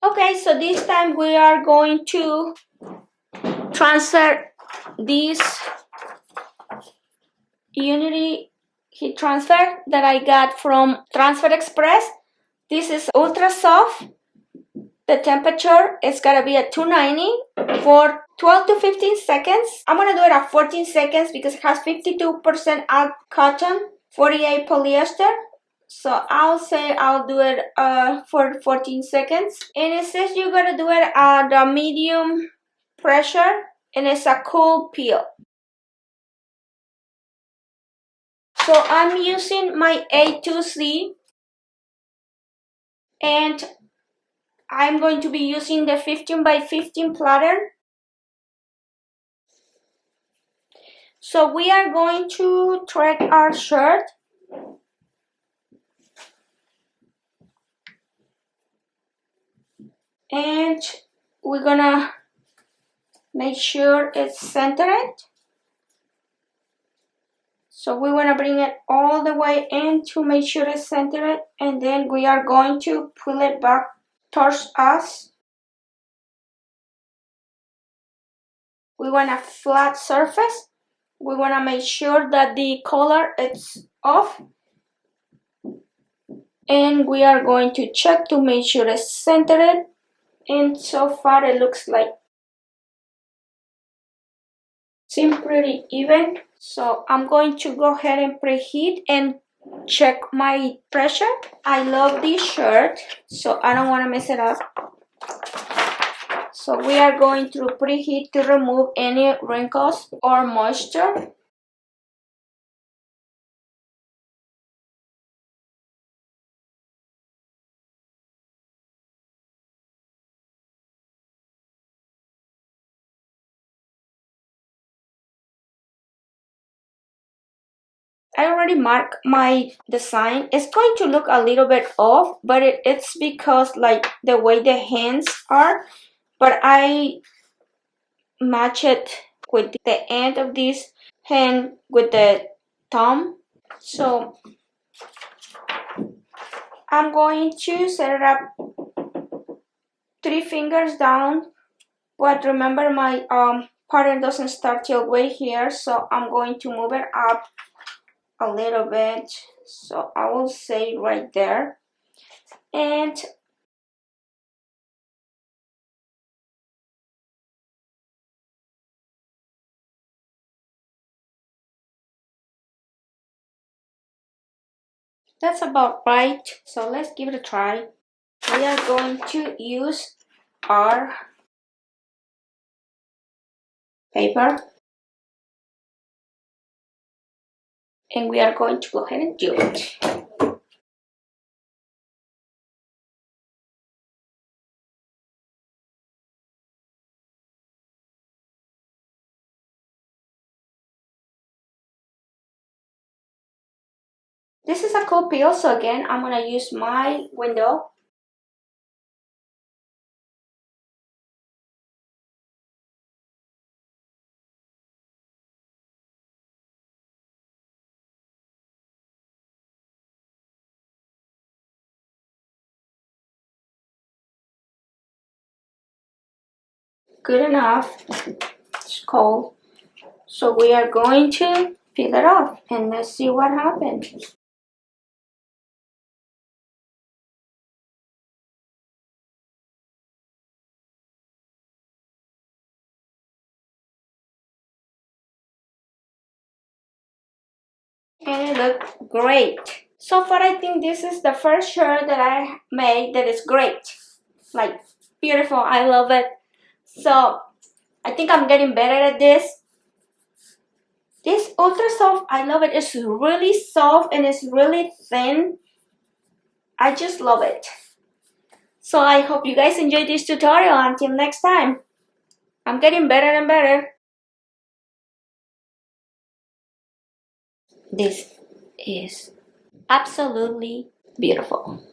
Okay, so this time we are going to transfer this Unity heat transfer that I got from Transfer Express. This is ultra soft. The temperature is gonna be at 290 for 12 to 15 seconds. I'm gonna do it at 14 seconds because it has 52% cotton, 48 polyester. So I'll say I'll do it for 14 seconds. And it says you're gonna do it at a medium pressure, and it's a cool peel. So I'm using my A2C, and I'm going to be using the 15 by 15 platter. So we are going to thread our shirt. And we're gonna make sure it's centered. So we want to bring it all the way in to make sure it's centered, and then we are going to pull it back towards us. We want a flat surface. We want to make sure that the color is off, and we are going to check to make sure it's centered, and so far it looks like seems pretty even. So I'm going to go ahead and preheat and check my pressure. I love this shirt, so I don't want to mess it up. So we are going to preheat to remove any wrinkles or moisture. I already marked my design. It's going to look a little bit off, but it's because like the way the hands are, but I match it with the end of this hand with the thumb. So I'm going to set it up 3 fingers down, but remember my pattern doesn't start till way here, so I'm going to move it up a little bit. So I will say right there, and that's about right. So let's give it a try. We are going to use our paper, and we are going to go ahead and do it. This is a cool peel, so again, I'm going to use my window. Good enough. It's cold. So we are going to peel it off, and let's see what happens. And it looked great. So far, I think this is the first shirt that I made that is great. Like, beautiful. I love it. So I think I'm getting better at this. This ultra soft, I love it. It's really soft and it's really thin. I just love it. So I hope you guys enjoyed this tutorial. Until next time, I'm getting better and better. This is absolutely beautiful.